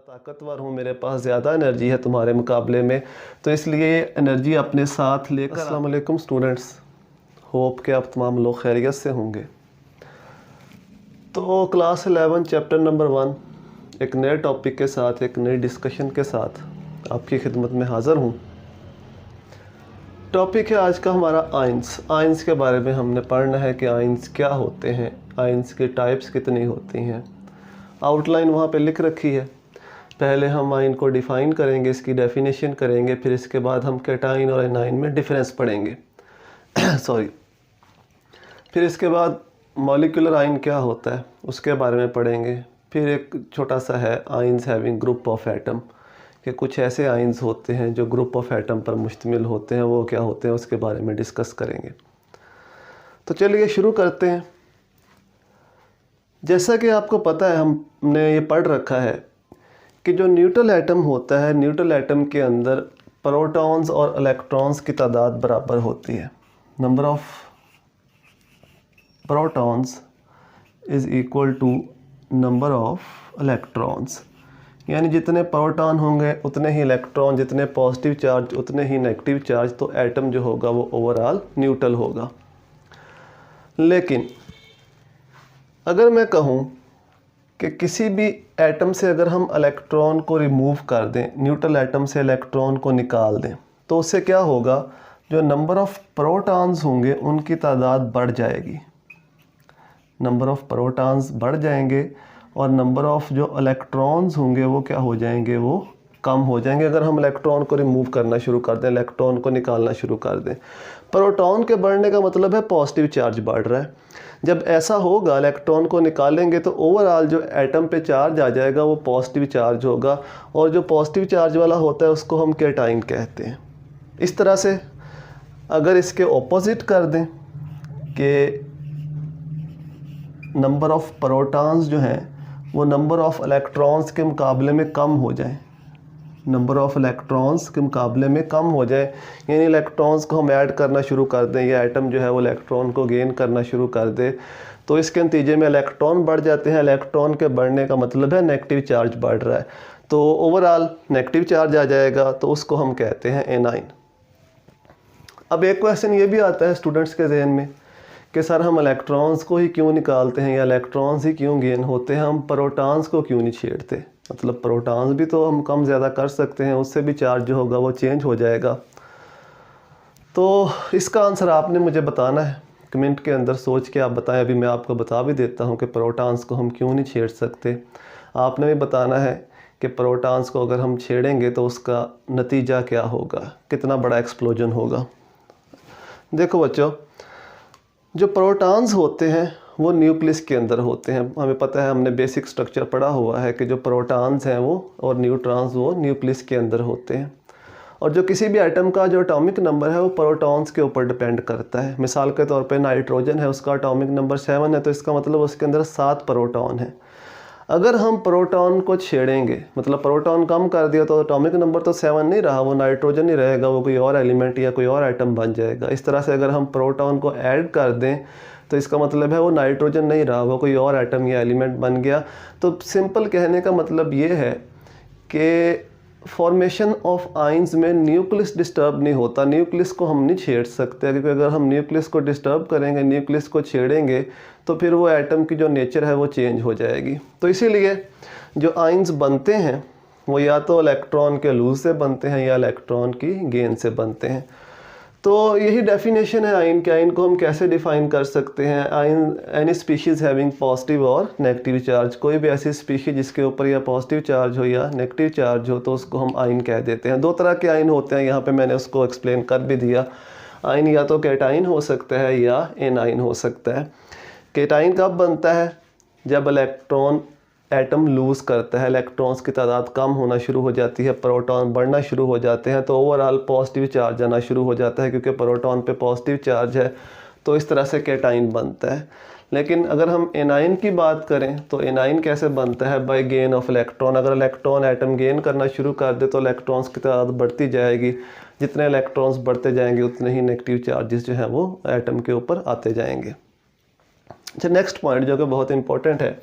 ताकतवर हूँ, मेरे पास ज़्यादा एनर्जी है तुम्हारे मुकाबले में, तो इसलिए एनर्जी अपने साथ लेकर। अस्सलाम वालेकुम स्टूडेंट्स, होप कि आप तमाम लोग खैरियत से होंगे। तो क्लास 11 चैप्टर नंबर 1 एक नए टॉपिक के साथ, एक नई डिस्कशन के साथ आपकी खिदमत में हाज़िर हूँ। टॉपिक है आज का हमारा आइंस। आइंस के बारे में हमने पढ़ना है कि आइंस क्या होते हैं, आइंस के टाइप्स कितनी होती हैं। आउटलाइन वहाँ पे लिख रखी है। पहले हम आइन को डिफ़ाइन करेंगे, इसकी डेफिनेशन करेंगे, फिर इसके बाद हम कैटाइन और एनाइन में डिफरेंस पढ़ेंगे सॉरी। फिर इसके बाद मॉलिक्यूलर आइन क्या होता है उसके बारे में पढ़ेंगे। फिर एक छोटा सा है ions having group of atom, कि कुछ ऐसे आइंस होते हैं जो ग्रुप ऑफ एटम पर मुश्तमिल होते हैं, वो क्या होते हैं उसके बारे में डिस्कस करेंगे। तो चलिए शुरू करते हैं। जैसा कि आपको पता है, हमने ये पढ़ रखा है कि जो न्यूट्रल एटम होता है, न्यूट्रल एटम के अंदर प्रोटॉन्स और इलेक्ट्रॉन्स की तादाद बराबर होती है। Number of protons is equal to number of electrons, यानी जितने प्रोटॉन होंगे उतने ही इलेक्ट्रॉन, जितने पॉजिटिव चार्ज उतने ही नेगेटिव चार्ज, तो एटम जो होगा वो ओवरऑल न्यूट्रल होगा। लेकिन अगर मैं कहूँ कि किसी भी एटम से अगर हम इलेक्ट्रॉन को रिमूव कर दें, न्यूट्रल एटम से इलेक्ट्रॉन को निकाल दें, तो उससे क्या होगा, जो नंबर ऑफ़ प्रोटॉन्स होंगे उनकी तादाद बढ़ जाएगी। नंबर ऑफ़ प्रोटॉन्स बढ़ जाएंगे और नंबर ऑफ़ जो इलेक्ट्रॉन्स होंगे वो क्या हो जाएंगे, वो कम हो जाएंगे। अगर हम इलेक्ट्रॉन को रिमूव करना शुरू कर दें, इलेक्ट्रॉन को निकालना शुरू कर दें। प्रोटॉन के बढ़ने का मतलब है पॉजिटिव चार्ज बढ़ रहा है। जब ऐसा होगा, इलेक्ट्रॉन को निकालेंगे तो ओवरऑल जो एटम पे चार्ज आ जाएगा वो पॉजिटिव चार्ज होगा, और जो पॉजिटिव चार्ज वाला होता है उसको हम कैटाइन कहते हैं। इस तरह से अगर इसके ऑपोजिट कर दें कि नंबर ऑफ़ प्रोटॉन्स जो हैं वो नंबर ऑफ़ इलेक्ट्रॉन्स के मुकाबले में कम हो जाए, नंबर ऑफ़ इलेक्ट्रॉन्स के मुकाबले में कम हो जाए, यानी इलेक्ट्रॉन्स को हम ऐड करना शुरू कर दें, या एटम जो है वो इलेक्ट्रॉन को गेन करना शुरू कर दे, तो इसके नतीजे में इलेक्ट्रॉन बढ़ जाते हैं। इलेक्ट्रॉन के बढ़ने का मतलब है नेगेटिव चार्ज बढ़ रहा है, तो ओवरऑल नेगेटिव चार्ज आ जाएगा, तो उसको हम कहते हैं एनाइन। अब एक क्वेश्चन ये भी आता है स्टूडेंट्स के जहन में कि सर हम इलेक्ट्रॉन्स को ही क्यों निकालते हैं, या इलेक्ट्रॉन्स ही क्यों गेन होते हैं, हम प्रोटॉन्स को क्यों नहीं छेड़ते। मतलब प्रोटॉन्स भी तो हम कम ज़्यादा कर सकते हैं, उससे भी चार्ज जो होगा वो चेंज हो जाएगा। तो इसका आंसर आपने मुझे बताना है, कमेंट के अंदर सोच के आप बताएं। अभी मैं आपको बता भी देता हूं कि प्रोटॉन्स को हम क्यों नहीं छेड़ सकते। आपने भी बताना है कि प्रोटॉन्स को अगर हम छेड़ेंगे तो उसका नतीजा क्या होगा, कितना बड़ा एक्सप्लोजन होगा। देखो बच्चों, जो प्रोटॉन्स होते हैं वो न्यूक्लियस के अंदर होते हैं। हमें पता है, हमने बेसिक स्ट्रक्चर पढ़ा हुआ है कि जो प्रोटॉन्स हैं वो और न्यूट्रॉन्स वो न्यूक्लियस के अंदर होते हैं। और जो किसी भी एटम का जो एटॉमिक नंबर है वो प्रोटॉन्स के ऊपर डिपेंड करता है। मिसाल के तौर पे नाइट्रोजन है, उसका एटॉमिक नंबर 7 है, तो इसका मतलब उसके अंदर 7 प्रोटॉन है। अगर हम प्रोटॉन को छेड़ेंगे, मतलब प्रोटॉन कम कर दिया, तो एटॉमिक नंबर तो 7 नहीं रहा, वो नाइट्रोजन नहीं रहेगा, वो कोई और एलिमेंट या कोई और एटम बन जाएगा। इस तरह से अगर हम प्रोटॉन को ऐड कर दें तो इसका मतलब है वो नाइट्रोजन नहीं रहा, वो कोई और एटम या एलिमेंट बन गया। तो सिंपल कहने का मतलब ये है कि फॉर्मेशन ऑफ आइंस में न्यूक्लियस डिस्टर्ब नहीं होता। न्यूक्लियस को हम नहीं छेड़ सकते, क्योंकि अगर हम न्यूक्लियस को डिस्टर्ब करेंगे, न्यूक्लियस को छेड़ेंगे, तो फिर वो एटम की जो नेचर है वो चेंज हो जाएगी। तो इसीलिए जो आइंस बनते हैं वो या तो इलेक्ट्रॉन के लूज से बनते हैं या इलेक्ट्रॉन की गेन से बनते हैं। तो यही डेफिनेशन है आइन के। आइन को हम कैसे डिफ़ाइन कर सकते हैं, आइन एनी स्पीशीज़ हैविंग पॉजिटिव और नेगेटिव चार्ज। कोई भी ऐसी स्पीशीज जिसके ऊपर या पॉजिटिव चार्ज हो या नेगेटिव चार्ज हो, तो उसको हम आइन कह देते हैं। दो तरह के आइन होते हैं, यहाँ पे मैंने उसको एक्सप्लेन कर भी दिया। आइन या तो कैटाइन हो सकता है या एनाइन हो सकता है। कैटाइन कब बनता है, जब इलेक्ट्रॉन एटम लूज़ करता है, इलेक्ट्रॉन्स की तादाद कम होना शुरू हो जाती है, प्रोटॉन बढ़ना शुरू हो जाते हैं, तो ओवरऑल पॉजिटिव चार्ज आना शुरू हो जाता है, क्योंकि प्रोटॉन पे पॉजिटिव चार्ज है, तो इस तरह से कैटाइन बनता है। लेकिन अगर हम एनाइन की बात करें तो एनाइन कैसे बनता है, बाय गेन ऑफ इलेक्ट्रॉन। अगर इलेक्ट्रॉन एटम गेन करना शुरू कर दे तो इलेक्ट्रॉन्स की तादाद बढ़ती जाएगी, जितने इलेक्ट्रॉन्स बढ़ते जाएंगे उतने ही नेगेटिव चार्जेस जो हैं वो एटम के ऊपर आते जाएंगे। अच्छा, नेक्स्ट पॉइंट जो कि बहुत इंपॉर्टेंट है,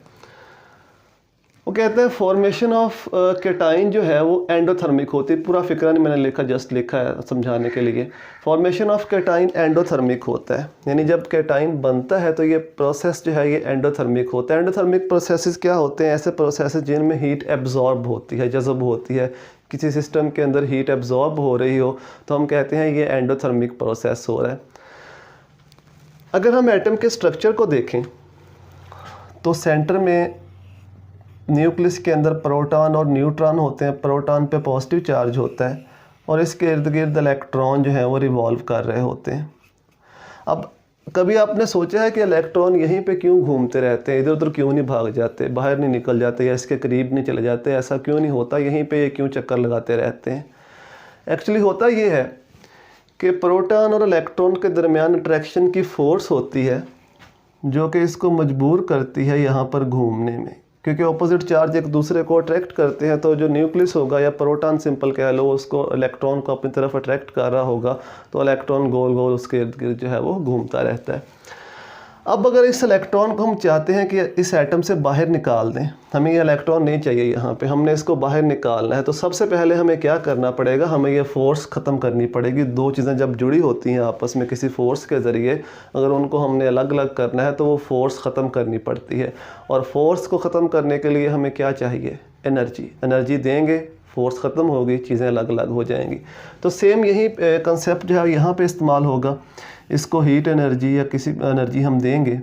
वो कहते हैं फॉर्मेशन ऑफ केटाइन जो है वो एंडोथर्मिक होती है। पूरा फिक्रा नहीं मैंने लिखा, जस्ट लिखा है समझाने के लिए। फॉर्मेशन ऑफ केटाइन एंडोथर्मिक होता है, यानी जब केटाइन बनता है तो ये प्रोसेस जो है ये एंडोथर्मिक होता है। एंडोथर्मिक प्रोसेसेस क्या होते हैं? ऐसे प्रोसेसेस जिनमें हीट एब्जॉर्ब होती है, जज़ब होती है, किसी सिस्टम के अंदर हीट एब्जॉर्ब हो रही हो तो हम कहते हैं ये एंडोथर्मिक प्रोसेस हो रहा है। अगर हम एटम के स्ट्रक्चर को देखें तो सेंटर में न्यूक्लियस के अंदर प्रोटॉन और न्यूट्रॉन होते हैं। प्रोटॉन पे पॉजिटिव चार्ज होता है और इसके इर्द गिर्द इलेक्ट्रॉन जो है वो रिवॉल्व कर रहे होते हैं। अब कभी आपने सोचा है कि इलेक्ट्रॉन यहीं पे क्यों घूमते रहते हैं, इधर उधर क्यों नहीं भाग जाते, बाहर नहीं निकल जाते या इसके करीब नहीं चले जाते? ऐसा क्यों नहीं होता? यहीं पे ये क्यों चक्कर लगाते रहते हैं? एक्चुअली होता ये है कि प्रोटॉन और इलेक्ट्रॉन के दरमियान अट्रैक्शन की फोर्स होती है जो कि इसको मजबूर करती है यहाँ पर घूमने में, क्योंकि ऑपोजिट चार्ज एक दूसरे को अट्रैक्ट करते हैं। तो जो न्यूक्लियस होगा या प्रोटॉन सिंपल कह लो, उसको इलेक्ट्रॉन को अपनी तरफ अट्रैक्ट कर रहा होगा तो इलेक्ट्रॉन गोल गोल उसके इर्द गिर्द जो है वो घूमता रहता है। अब अगर इस इलेक्ट्रॉन को हम चाहते हैं कि इस एटम से बाहर निकाल दें, हमें ये इलेक्ट्रॉन नहीं चाहिए यहाँ पे, हमने इसको बाहर निकालना है, तो सबसे पहले हमें क्या करना पड़ेगा? हमें ये फ़ोर्स ख़त्म करनी पड़ेगी। दो चीज़ें जब जुड़ी होती हैं आपस में किसी फ़ोर्स के ज़रिए, अगर उनको हमने अलग अलग करना है तो वो फ़ोर्स ख़त्म करनी पड़ती है। और फोर्स को ख़त्म करने के लिए हमें क्या चाहिए? एनर्जी। एनर्जी देंगे, फोर्स ख़त्म होगी, चीज़ें अलग अलग हो जाएंगी। तो सेम यही कंसेप्ट जो है यहाँ पे इस्तेमाल होगा। इसको हीट एनर्जी या किसी एनर्जी हम देंगे,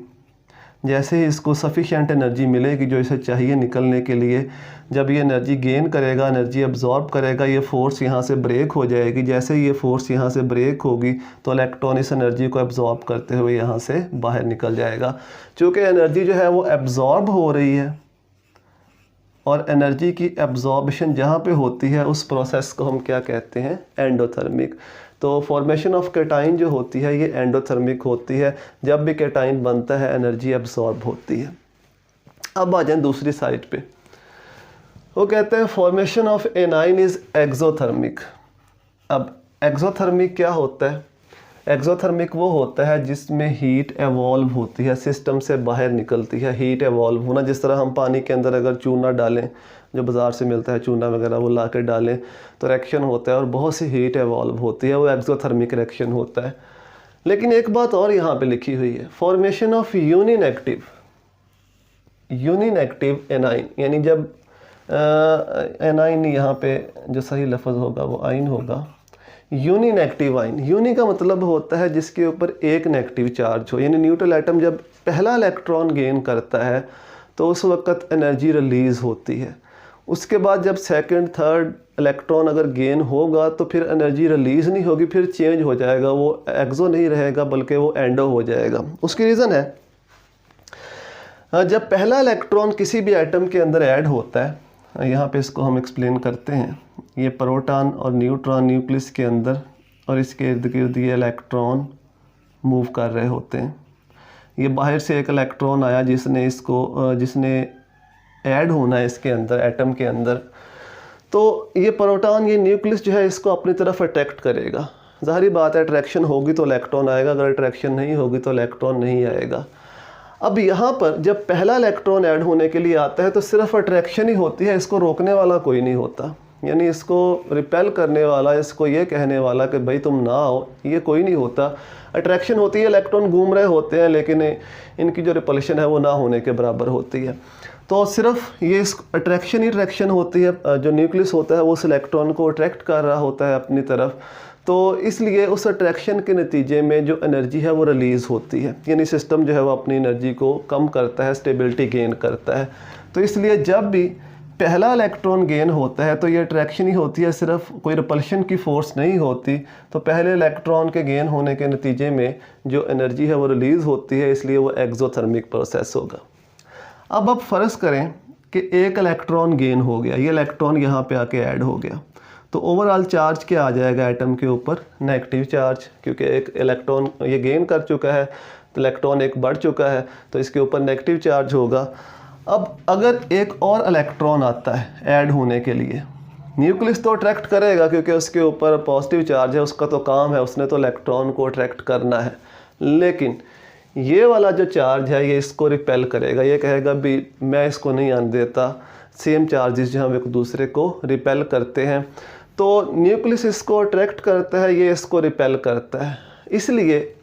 जैसे ही इसको सफिशिएंट एनर्जी मिलेगी जो इसे चाहिए निकलने के लिए, जब ये एनर्जी गेन करेगा, एनर्जी अब्जॉर्ब करेगा, ये फ़ोर्स यहाँ से ब्रेक हो जाएगी। जैसे ही ये फ़ोर्स यहाँ से ब्रेक होगी तो इलेक्ट्रॉन इस एनर्जी को अब्जॉर्ब करते हुए यहाँ से बाहर निकल जाएगा। चूँकि एनर्जी जो है वो अब्जॉर्ब हो रही है और एनर्जी की एब्जॉर्बशन जहाँ पे होती है उस प्रोसेस को हम क्या कहते हैं? एंडोथर्मिक। तो फॉर्मेशन ऑफ केटाइन जो होती है ये एंडोथर्मिक होती है। जब भी केटाइन बनता है एनर्जी एब्जॉर्ब होती है। अब आ जाए दूसरी साइड पे, वो कहते हैं formation of anion is exothermic. अब एक्सोथर्मिक क्या होता है? एक्सोथर्मिक वो होता है जिसमें हीट एवॉल्व होती है, सिस्टम से बाहर निकलती है। हीट एवॉल्व होना, जिस तरह हम पानी के अंदर अगर चूना डालें, जो बाज़ार से मिलता है चूना वगैरह, वो ला के डालें तो रिएक्शन होता है और बहुत सी हीट एवॉल्व होती है, वो एक्सोथर्मिक रिएक्शन होता है। लेकिन एक बात और यहाँ पे लिखी हुई है, फॉर्मेशन ऑफ यूनिनेगेटिव एनाइन, यानी जब एनाइन यहाँ पे जो सही लफ्ज़ होगा वो आइन होगा, यूनिनेगेटिव आइन। यूनि का मतलब होता है जिसके ऊपर एक नेगेटिव चार्ज हो, यानी न्यूट्रल एटम जब पहला इलेक्ट्रॉन गेन करता है तो उस वक्त एनर्जी रिलीज़ होती है। उसके बाद जब सेकंड थर्ड इलेक्ट्रॉन अगर गेन होगा तो फिर एनर्जी रिलीज़ नहीं होगी, फिर चेंज हो जाएगा, वो एक्सो नहीं रहेगा बल्कि वो एंडो हो जाएगा। उसकी रीज़न है, जब पहला इलेक्ट्रॉन किसी भी एटम के अंदर ऐड होता है, यहाँ पे इसको हम एक्सप्लेन करते हैं। ये प्रोटॉन और न्यूट्रॉन न्यूक्लियस के अंदर और इसके इर्द गिर्द ये इलेक्ट्रॉन मूव कर रहे होते हैं। ये बाहर से एक इलेक्ट्रॉन आया जिसने ऐड होना है इसके अंदर, एटम के अंदर, तो ये प्रोटॉन, ये न्यूक्लियस जो है इसको अपनी तरफ अट्रैक्ट करेगा। ज़ाहिर बात है अट्रैक्शन होगी तो इलेक्ट्रॉन आएगा, अगर अट्रैक्शन नहीं होगी तो इलेक्ट्रॉन नहीं आएगा। अब यहाँ पर जब पहला इलेक्ट्रॉन ऐड होने के लिए आता है तो सिर्फ अट्रैक्शन ही होती है, इसको रोकने वाला कोई नहीं होता, यानी इसको रिपेल करने वाला, इसको ये कहने वाला कि भाई तुम ना आओ, ये कोई नहीं होता। अट्रैक्शन होती है, इलेक्ट्रॉन घूम रहे होते हैं, लेकिन इनकी जो रिपल्शन है वो ना होने के बराबर होती है। तो सिर्फ ये अट्रैक्शन ही अट्रैक्शन होती है, जो न्यूक्लियस होता है वो उस इलेक्ट्रॉन को अट्रैक्ट कर रहा होता है अपनी तरफ, तो इसलिए उस अट्रैक्शन के नतीजे में जो एनर्जी है वो रिलीज़ होती है, यानी सिस्टम जो है वो अपनी एनर्जी को कम करता है, स्टेबिलिटी गेन करता है। तो इसलिए जब भी पहला इलेक्ट्रॉन गेन होता है तो ये अट्रैक्शन ही होती है, सिर्फ कोई रिपल्शन की फ़ोर्स नहीं होती। तो पहले इलेक्ट्रॉन के गेन होने के नतीजे में जो एनर्जी है वो रिलीज़ होती है, इसलिए वो एक्सोथर्मिक प्रोसेस होगा। अब फ़र्ज़ करें कि एक इलेक्ट्रॉन गेन हो गया, ये इलेक्ट्रॉन यहाँ पे आके ऐड हो गया, तो ओवरऑल चार्ज क्या आ जाएगा एटम के ऊपर? नेगेटिव चार्ज, क्योंकि एक इलेक्ट्रॉन ये गेन कर चुका है तो इलेक्ट्रॉन एक बढ़ चुका है तो इसके ऊपर नेगेटिव चार्ज होगा। अब अगर एक और इलेक्ट्रॉन आता है ऐड होने के लिए, न्यूक्लियस तो अट्रैक्ट करेगा क्योंकि उसके ऊपर पॉजिटिव चार्ज है, उसका तो काम है, उसने तो इलेक्ट्रॉन को अट्रैक्ट करना है। लेकिन ये वाला जो चार्ज है ये इसको रिपेल करेगा, ये कहेगा भी मैं इसको नहीं आने देता। सेम चार्जेस जो हम एक दूसरे को रिपेल करते हैं, तो न्यूक्लियस इसको अट्रैक्ट करता है, ये इसको रिपेल करता है। इसलिए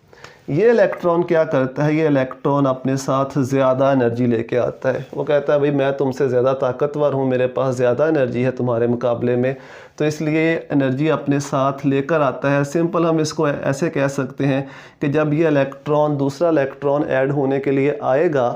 ये इलेक्ट्रॉन क्या करता है, ये इलेक्ट्रॉन अपने साथ ज़्यादा एनर्जी लेके आता है। वो कहता है भाई मैं तुमसे ज़्यादा ताकतवर हूँ, मेरे पास ज़्यादा एनर्जी है तुम्हारे मुकाबले में, तो इसलिए एनर्जी अपने साथ लेकर आता है। सिंपल हम इसको ऐसे कह सकते हैं कि जब ये इलेक्ट्रॉन दूसरा इलेक्ट्रॉन ऐड होने के लिए आएगा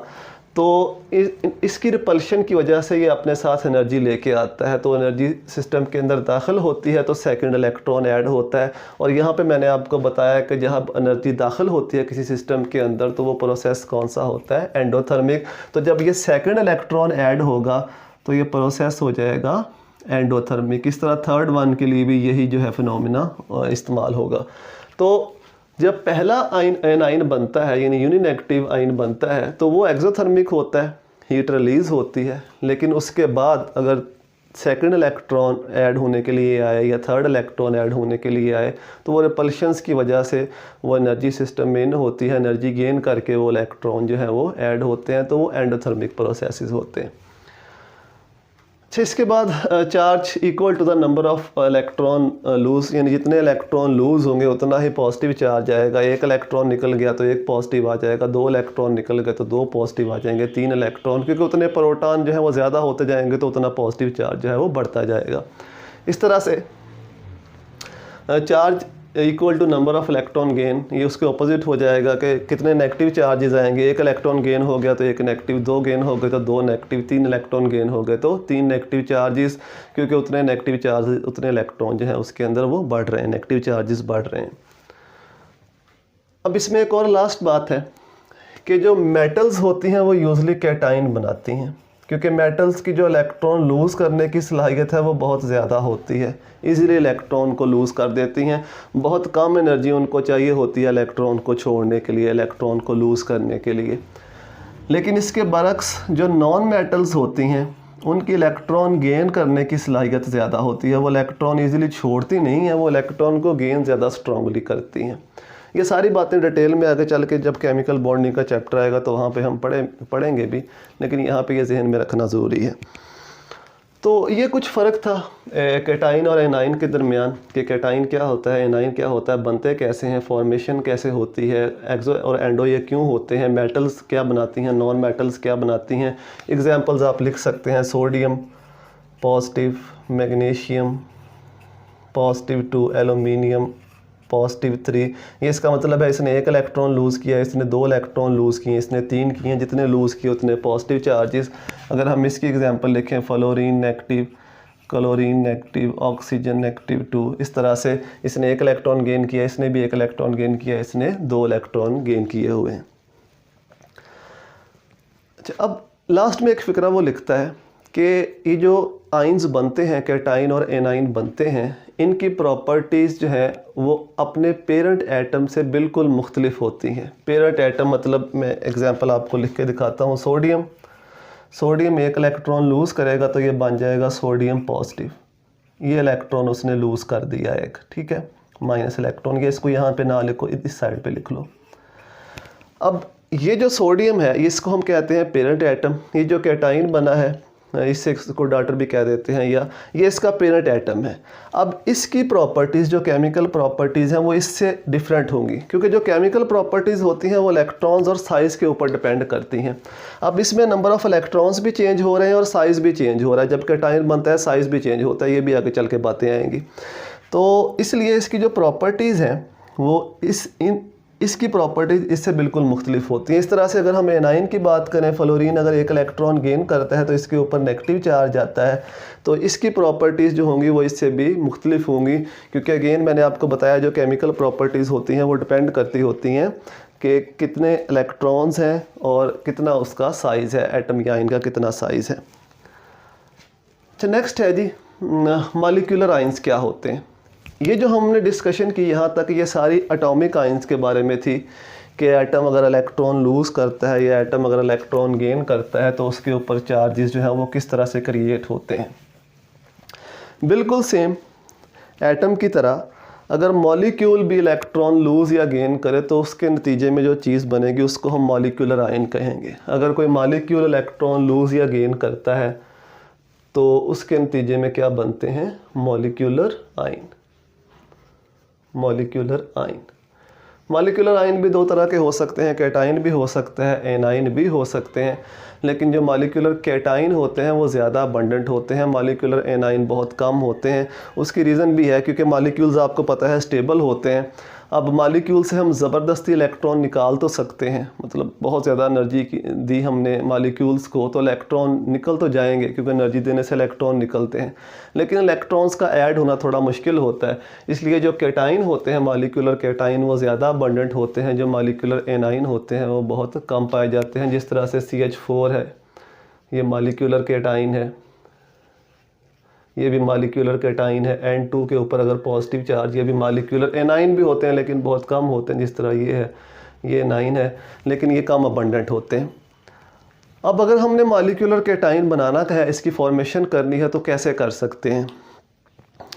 तो इसकी रिपल्शन की वजह से ये अपने साथ एनर्जी लेके आता है, तो एनर्जी सिस्टम के अंदर दाखिल होती है तो सेकंड इलेक्ट्रॉन ऐड होता है। और यहाँ पे मैंने आपको बताया कि जब एनर्जी दाखिल होती है किसी सिस्टम के अंदर तो वो प्रोसेस कौन सा होता है, एंडोथर्मिक। तो जब ये सेकंड इलेक्ट्रॉन ऐड होगा तो ये प्रोसेस हो जाएगा एंडोथर्मिक। इस तरह थर्ड वन के लिए भी यही जो है फिनोमिना इस्तेमाल होगा। तो जब पहला आयन बनता है यानी यूनिनेगेटिव आयन बनता है तो वो एक्सोथर्मिक होता है, हीट रिलीज़ होती है। लेकिन उसके बाद अगर सेकंड इलेक्ट्रॉन ऐड होने के लिए आए या थर्ड इलेक्ट्रॉन ऐड होने के लिए आए तो वो रिपल्शंस की वजह से वो एनर्जी सिस्टम में इन होती है, एनर्जी गेन करके वो इलेक्ट्रॉन जो है वो ऐड होते हैं, तो वो एंडोथर्मिक प्रोसेसेस होते हैं। अच्छा, इसके बाद charge equal to the number of electron lose, यानी जितने इलेक्ट्रॉन लूज होंगे उतना ही पॉजिटिव चार्ज आएगा। एक इलेक्ट्रॉन निकल गया तो एक पॉजिटिव आ जाएगा, दो इलेक्ट्रॉन निकल गए तो दो पॉजिटिव आ जाएंगे, तीन इलेक्ट्रॉन, क्योंकि उतने प्रोटॉन जो है वो ज़्यादा होते जाएंगे तो उतना पॉजिटिव चार्ज जो है वो बढ़ता जाएगा। इस तरह से charge equal to number of electron gain, ये उसके ऑपोजिट हो जाएगा कि कितने नेगेटिव चार्जेस आएंगे। एक इलेक्ट्रॉन गेन हो गया तो एक नेगेटिव, दो गेन हो गए तो दो नेगेटिव, तीन इलेक्ट्रॉन गेन हो गए तो तीन नेगेटिव चार्जेस, क्योंकि उतने नेगेटिव चार्जेस उतने इलेक्ट्रॉन जो है उसके अंदर वो बढ़ रहे हैं, नेगेटिव चार्जेस बढ़ रहे हैं। अब इसमें एक और लास्ट बात है कि जो मेटल्स होती हैं वो यूजली कैटाइन बनाती हैं, क्योंकि मेटल्स की जो इलेक्ट्रॉन लूज़ करने की सलाहियत है वो बहुत ज़्यादा होती है, इजीली इलेक्ट्रॉन को लूज़ कर देती हैं। बहुत कम एनर्जी उनको चाहिए होती है इलेक्ट्रॉन को छोड़ने के लिए, इलेक्ट्रॉन को लूज़ करने के लिए। लेकिन इसके बरक्स जो नॉन मेटल्स होती हैं उनकी इलेक्ट्रॉन गेन करने की सलाहियत ज़्यादा होती है, वो इलेक्ट्रॉन ईज़िली छोड़ती नहीं है, वो इलेक्ट्रॉन को गेन ज़्यादा स्ट्रांगली करती हैं। ये सारी बातें डिटेल में आगे चल के जब केमिकल बॉन्डिंग का चैप्टर आएगा तो वहाँ पे हम पढ़ेंगे भी, लेकिन यहाँ पे ये जहन में रखना ज़रूरी है। तो ये कुछ फ़र्क था कैटाइन और एनाइन के दरमियान कि कैटाइन क्या होता है, एनाइन क्या होता है, बनते कैसे हैं, फॉर्मेशन कैसे होती है, एक्सो और एंडो ये क्यों होते हैं, मेटल्स क्या बनाती हैं, नॉन मेटल्स क्या बनाती हैं। एग्जांपल्स आप लिख सकते हैं, sodium positive, magnesium positive 2, aluminium positive 3। ये इसका मतलब है इसने एक इलेक्ट्रॉन लूज़ किया, इसने दो इलेक्ट्रॉन लूज़ किए, इसने तीन किए, जितने लूज़ किए उतने पॉजिटिव चार्जेस। अगर हम इसकी एग्जांपल लिखें, fluorine negative, chlorine negative, oxygen negative 2, इस तरह से इसने एक इलेक्ट्रॉन गेन किया, इसने भी एक इलेक्ट्रॉन गेन किया, इसने दो इलेक्ट्रॉन गेन किए हुए हैं। अच्छा, अब लास्ट में एक फ़िक्रा वो लिखता है कि ये जो आइंस बनते हैं, कैटाइन और एनाइन बनते हैं, इनकी प्रॉपर्टीज़ जो है वो अपने पेरेंट एटम से बिल्कुल मुख्तलिफ होती हैं। पेरेंट एटम मतलब मैं एग्जांपल आपको लिख के दिखाता हूँ। सोडियम एक इलेक्ट्रॉन लूज़ करेगा तो ये बन जाएगा सोडियम पॉजिटिव, ये इलेक्ट्रॉन उसने लूज़ कर दिया एक, ठीक है, माइनस इलेक्ट्रॉन। ये इसको यहाँ पे ना लिखो, इस साइड पे लिख लो। अब ये जो सोडियम है इसको हम कहते हैं पेरेंट एटम। ये जो कैटाइन बना है इससे इसको डॉटर भी कह देते हैं, या ये इसका पेरेंट एटम है। अब इसकी प्रॉपर्टीज़ जो केमिकल प्रॉपर्टीज़ हैं वो इससे डिफरेंट होंगी, क्योंकि जो केमिकल प्रॉपर्टीज़ होती हैं वो इलेक्ट्रॉन्स और साइज़ के ऊपर डिपेंड करती हैं। अब इसमें नंबर ऑफ़ इलेक्ट्रॉन्स भी चेंज हो रहे हैं और साइज़ भी चेंज हो रहा है। जब कैटाइन बनता है साइज़ भी चेंज होता है, ये भी आगे चल के बातें आएंगी। तो इसलिए इसकी जो प्रॉपर्टीज़ हैं वो इसकी प्रॉपर्टीज़ इससे बिल्कुल मुख्तलिफ होती हैं। इस तरह से अगर हम एनाइन की बात करें, फ्लोरीन अगर एक इलेक्ट्रॉन गेन करता है तो इसके ऊपर नेगेटिव चार्ज आता है, तो इसकी प्रॉपर्टीज़ जो होंगी वो इससे भी मुख्तलिफ होंगी, क्योंकि अगेन मैंने आपको बताया जो केमिकल प्रॉपर्टीज़ होती हैं वो डिपेंड करती होती हैं कि कितने इलेक्ट्रॉन्स हैं और कितना उसका साइज़ है, एटम या इनका कितना साइज़ है। अच्छा, नेक्स्ट है जी मॉलिक्यूलर आइंस क्या होते हैं। ये जो हमने डिस्कशन की यहाँ तक ये सारी एटॉमिक आइंस के बारे में थी कि एटम अगर इलेक्ट्रॉन लूज़ करता है या एटम अगर इलेक्ट्रॉन गेन करता है तो उसके ऊपर चार्जेस जो है वो किस तरह से क्रिएट होते हैं। बिल्कुल सेम एटम की तरह अगर मॉलिक्यूल भी इलेक्ट्रॉन लूज़ या गेन करे तो उसके नतीजे में जो चीज़ बनेगी उसको हम मॉलिक्यूलर आयन कहेंगे। अगर कोई मॉलिक्यूल इलेक्ट्रॉन लूज़ या गेन करता है तो उसके नतीजे में क्या बनते हैं? Molecular ion. Molecular ion. Molecular ion भी दो तरह के हो सकते हैं, कैटाइन भी हो सकता है, एनाइन भी हो सकते हैं, लेकिन जो मॉलिक्यूलर कैटाइन होते हैं वो ज़्यादा अबंडेंट होते हैं, मॉलिक्यूलर एनाइन बहुत कम होते हैं। उसकी रीज़न भी है क्योंकि मॉलिक्यूल्स आपको पता है स्टेबल होते हैं। अब मॉलिक्यूल से हम ज़बरदस्ती इलेक्ट्रॉन निकाल तो सकते हैं, मतलब बहुत ज़्यादा एनर्जी दी हमने मॉलिक्यूल्स को तो इलेक्ट्रॉन निकल तो जाएंगे क्योंकि एनर्जी देने से इलेक्ट्रॉन निकलते हैं, लेकिन इलेक्ट्रॉन्स का ऐड होना थोड़ा मुश्किल होता है। इसलिए जो कैटाइन होते हैं मॉलिक्यूलर कैटाइन वो ज़्यादा अबंडेंट होते हैं, जो मॉलिक्यूलर एनाइन होते हैं वो बहुत कम पाए जाते हैं। जिस तरह से CH4 है, ये मॉलिक्यूलर कैटाइन है, ये भी मॉलिक्यूलर कैटाइन है। N2 के ऊपर अगर पॉजिटिव चार्ज, ये भी मॉलिक्यूलर एनाइन भी होते हैं लेकिन बहुत कम होते हैं। जिस तरह ये है, ये एनाइन है लेकिन ये कम अबंडेंट होते हैं। अब अगर हमने मॉलिक्यूलर कैटाइन बनाना है, इसकी फॉर्मेशन करनी है तो कैसे कर सकते हैं?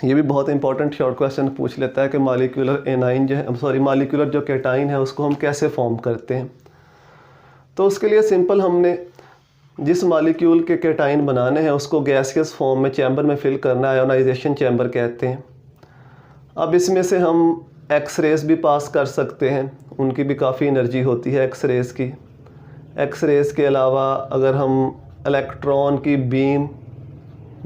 ये भी बहुत इंपॉर्टेंट शॉर्ट क्वेश्चन पूछ लेता है कि मॉलिक्यूलर एनाइन जो है, मॉलिक्यूलर जो कैटाइन है उसको हम कैसे फॉर्म करते हैं। तो उसके लिए सिंपल, हमने जिस मॉलिक्यूल के कैटाइन बनाने हैं उसको गैसियस फॉर्म में चैम्बर में फिल करना है, आयोनाइजेशन चैम्बर कहते हैं। अब इसमें से हम एक्स रेस भी पास कर सकते हैं, उनकी भी काफ़ी एनर्जी होती है एक्स रेस की। एक्स रेस के अलावा अगर हम इलेक्ट्रॉन की बीम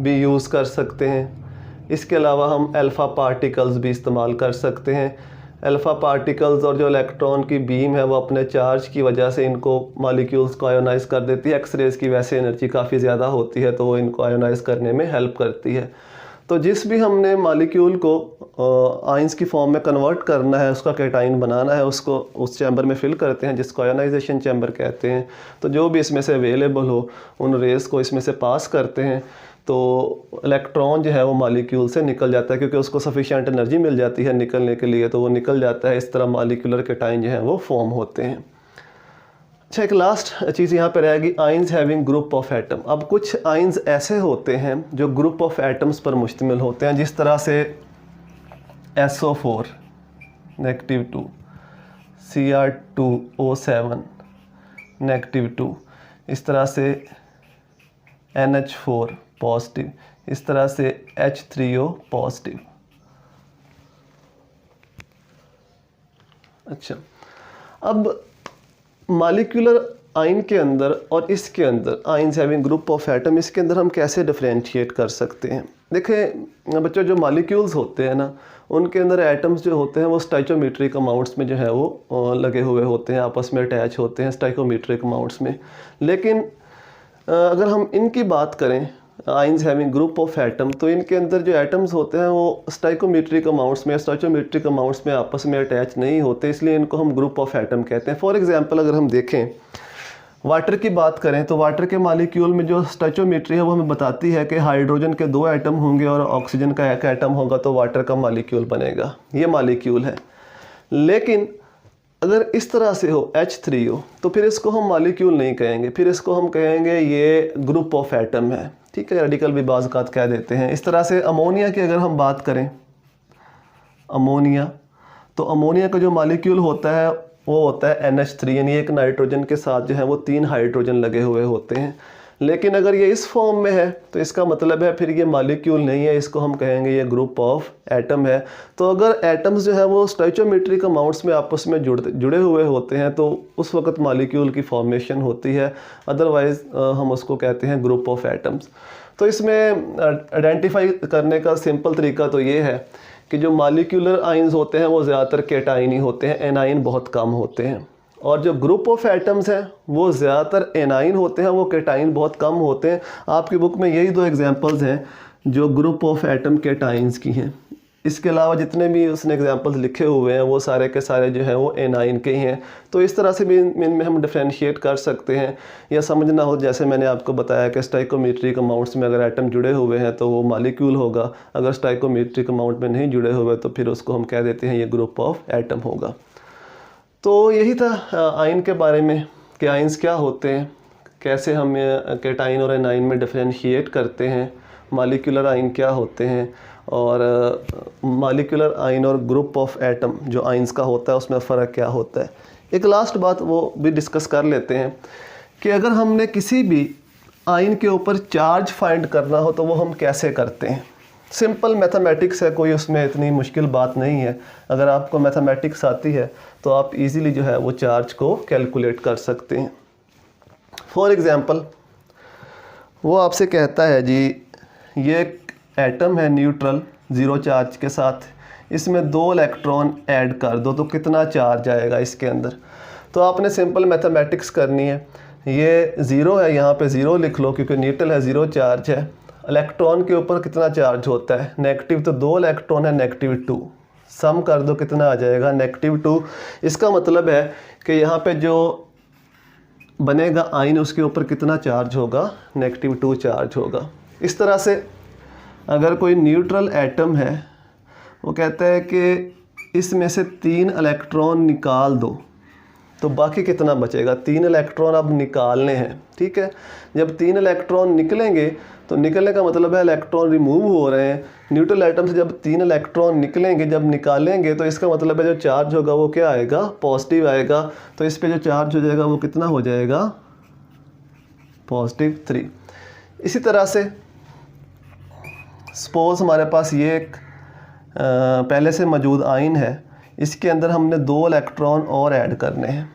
भी यूज़ कर सकते हैं। इसके अलावा हम अल्फ़ा पार्टिकल्स भी इस्तेमाल कर सकते हैं। अल्फ़ा पार्टिकल्स और जो इलेक्ट्रॉन की बीम है वो अपने चार्ज की वजह से इनको मॉलिक्यूल्स को आयोनाइज़ कर देती है। एक्स रेज़ की वैसे एनर्जी काफ़ी ज़्यादा होती है तो वो इनको आयोनाइज़ करने में हेल्प करती है। तो जिस भी हमने मॉलिक्यूल को आयंस की फॉर्म में कन्वर्ट करना है, उसका कैटाइन बनाना है, उसको उस चैम्बर में फिल करते हैं जिसको आयोनाइजेशन चैम्बर कहते हैं। तो जो भी इसमें से अवेलेबल हो उन रेज़ को इसमें से पास करते हैं तो इलेक्ट्रॉन जो है वो मॉलिक्यूल से निकल जाता है क्योंकि उसको सफिशिएंट एनर्जी मिल जाती है निकलने के लिए, तो वो निकल जाता है। इस तरह मॉलिक्यूलर कैटाइन जो है वो फॉर्म होते हैं। अच्छा, एक लास्ट चीज़ यहाँ पे रहेगी, ions having group of atom. अब कुछ आइंस ऐसे होते हैं जो ग्रुप ऑफ एटम्स पर मुश्तमिल होते हैं, जिस तरह से SO4 -2, Cr2O7 -2, इस तरह से NH4 पॉजिटिव, इस तरह से H3O पॉजिटिव। अच्छा, अब मॉलिक्यूलर आयन के अंदर और इसके अंदर ions having group of atom, इसके अंदर हम कैसे डिफरेंशिएट कर सकते हैं? देखें बच्चों, जो मॉलिक्यूल्स होते हैं ना, उनके अंदर एटम्स जो होते हैं वो स्टाइकोमेट्रिक अमाउंट्स में जो है वो लगे हुए होते हैं, आपस में अटैच होते हैं स्टाइकोमेट्रिक अमाउंट्स में। लेकिन अगर हम इनकी बात करें, ions having group of atom, तो इनके अंदर जो एटम्स होते हैं वो स्टाइकोमेट्रिक अमाउंट्स में, स्टोइचोमेट्रिक अमाउंट्स में आपस में अटैच नहीं होते, इसलिए इनको हम ग्रुप ऑफ एटम कहते हैं। फॉर एग्जांपल अगर हम देखें वाटर की बात करें तो वाटर के मॉलिक्यूल में जो स्टोइचोमेट्री है वो हमें बताती है कि हाइड्रोजन के 2 एटम होंगे और ऑक्सीजन का 1 एटम होगा तो वाटर का मॉलिक्यूल बनेगा। ये मॉलिक्यूल है। लेकिन अगर इस तरह से हो H3O तो फिर इसको हम मॉलिक्यूल नहीं कहेंगे, फिर इसको हम कहेंगे ये ग्रुप ऑफ एटम है। ठीक है, रेडिकल भी बाज़ औक़ात कह देते हैं। इस तरह से अमोनिया की अगर हम बात करें, अमोनिया, तो अमोनिया का जो मॉलिक्यूल होता है वो होता है NH3, यानी एक नाइट्रोजन के साथ जो है वो 3 हाइड्रोजन लगे हुए होते हैं। लेकिन अगर ये इस फॉर्म में है तो इसका मतलब है फिर ये मॉलिक्यूल नहीं है, इसको हम कहेंगे ये ग्रुप ऑफ एटम है। तो अगर एटम्स जो है वो स्टोइचोमेट्रिक अमाउंट्स में आपस में जुड़े हुए होते हैं तो उस वक्त मॉलिक्यूल की फॉर्मेशन होती है, अदरवाइज़ हम उसको कहते हैं ग्रुप ऑफ एटम्स। तो इसमें आइडेंटिफाई करने का सिंपल तरीका तो ये है कि जो मॉलिक्यूलर आयंस होते हैं वो ज़्यादातर कैटाइन ही होते हैं, एनाइन बहुत कम होते हैं। और जो ग्रुप ऑफ एटम्स हैं वो ज़्यादातर एनाइन होते हैं, वो कैटाइन बहुत कम होते हैं। आपकी बुक में यही 2 एग्जांपल्स हैं जो ग्रुप ऑफ एटम कैटाइंस की हैं। इसके अलावा जितने भी उसने एग्जांपल्स लिखे हुए हैं वो सारे के सारे जो हैं वो एनाइन के ही हैं। तो इस तरह से भी इनमें हम डिफ्रेंशिएट कर सकते हैं, या समझना हो जैसे मैंने आपको बताया कि स्टाइकोमेट्रिक अमाउंट्स में अगर एटम जुड़े हुए हैं तो वो मॉलिक्यूल होगा, अगर स्टाइकोमेट्रिक अमाउंट में नहीं जुड़े हुए तो फिर उसको हम कह देते हैं ये ग्रुप ऑफ एटम होगा। तो यही था आयन के बारे में कि आयंस क्या होते हैं, कैसे हम कैटाइन और एनाइन में डिफरेंशिएट करते हैं, मॉलिक्यूलर आयन क्या होते हैं, और मॉलिक्यूलर आयन और ग्रुप ऑफ एटम जो आयन्स का होता है उसमें फ़र्क क्या होता है। एक लास्ट बात वो भी डिस्कस कर लेते हैं कि अगर हमने किसी भी आयन के ऊपर चार्ज फाइंड करना हो तो वो हम कैसे करते हैं। सिंपल मैथमेटिक्स है, कोई उसमें इतनी मुश्किल बात नहीं है। अगर आपको मैथमेटिक्स आती है तो आप इजीली जो है वो चार्ज को कैलकुलेट कर सकते हैं। फॉर एग्ज़ाम्पल वो आपसे कहता है जी ये एक एटम है न्यूट्रल 0 चार्ज के साथ, इसमें 2 इलेक्ट्रॉन ऐड कर दो तो कितना चार्ज आएगा इसके अंदर। तो आपने सिंपल मैथमेटिक्स करनी है। ये 0 है, यहाँ पे 0 लिख लो क्योंकि न्यूट्रल है, 0 चार्ज है। इलेक्ट्रॉन के ऊपर कितना चार्ज होता है, नेगेटिव, तो 2 इलेक्ट्रॉन है, -2। सम कर दो कितना आ जाएगा, -2। इसका मतलब है कि यहाँ पे जो बनेगा आयन उसके ऊपर कितना चार्ज होगा, -2 चार्ज होगा। इस तरह से अगर कोई न्यूट्रल एटम है वो कहता है कि इसमें से 3 इलेक्ट्रॉन निकाल दो तो बाकी कितना बचेगा, 3 इलेक्ट्रॉन अब निकालने हैं। ठीक है, जब 3 इलेक्ट्रॉन निकलेंगे तो निकलने का मतलब है इलेक्ट्रॉन रिमूव हो रहे हैं। न्यूट्रल एटम से जब 3 इलेक्ट्रॉन निकलेंगे, जब निकालेंगे तो इसका मतलब है जो चार्ज होगा वो क्या आएगा, पॉजिटिव आएगा। तो इस पे जो चार्ज हो जाएगा वो कितना हो जाएगा, +3। इसी तरह से सपोज़ हमारे पास ये एक पहले से मौजूद आयन है, इसके अंदर हमने 2 इलेक्ट्रॉन और ऐड करने हैं।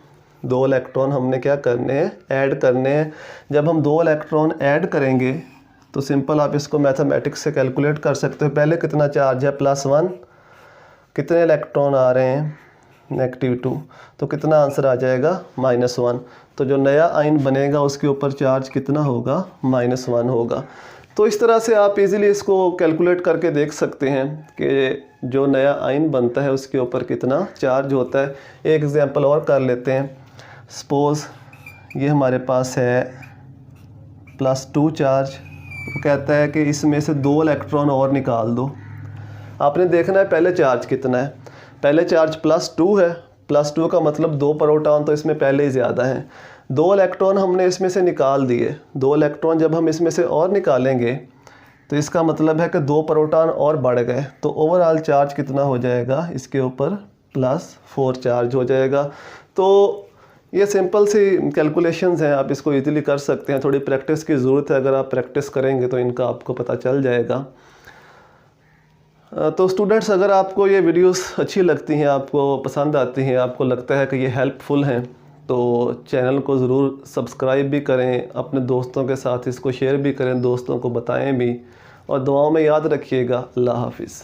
2 इलेक्ट्रॉन हमने क्या करने हैं, ऐड करने हैं। जब हम 2 इलेक्ट्रॉन ऐड करेंगे तो सिंपल आप इसको मैथमेटिक्स से कैलकुलेट कर सकते हो। पहले कितना चार्ज है, +1, कितने इलेक्ट्रॉन आ रहे हैं, -2, तो कितना आंसर आ जाएगा, -1। तो जो नया आयन बनेगा उसके ऊपर चार्ज कितना होगा, -1 होगा। तो इस तरह से आप इजीली इसको कैलकुलेट करके देख सकते हैं कि जो नया आयन बनता है उसके ऊपर कितना चार्ज होता है। एक एग्जांपल और कर लेते हैं। सपोज़ ये हमारे पास है +2 चार्ज, वो कहता है कि इसमें से 2 इलेक्ट्रॉन और निकाल दो। आपने देखना है पहले चार्ज कितना है। पहले चार्ज +2 है, +2 का मतलब 2 प्रोटॉन तो इसमें पहले ही ज़्यादा हैं। 2 इलेक्ट्रॉन हमने इसमें से निकाल दिए। 2 इलेक्ट्रॉन जब हम इसमें से और निकालेंगे तो इसका मतलब है कि 2 प्रोटॉन और बढ़ गए, तो ओवरऑल चार्ज कितना हो जाएगा, इसके ऊपर +4 चार्ज हो जाएगा। तो ये सिंपल सी कैलकुलेशंस हैं, आप इसको इजीली कर सकते हैं। थोड़ी प्रैक्टिस की ज़रूरत है, अगर आप प्रैक्टिस करेंगे तो इनका आपको पता चल जाएगा। तो स्टूडेंट्स, अगर आपको ये वीडियोस अच्छी लगती हैं, आपको पसंद आती हैं, आपको लगता है कि ये हेल्पफुल हैं, तो चैनल को ज़रूर सब्सक्राइब भी करें, अपने दोस्तों के साथ इसको शेयर भी करें, दोस्तों को बताएं भी, और दुआओं में याद रखिएगा। अल्लाह हाफिज़।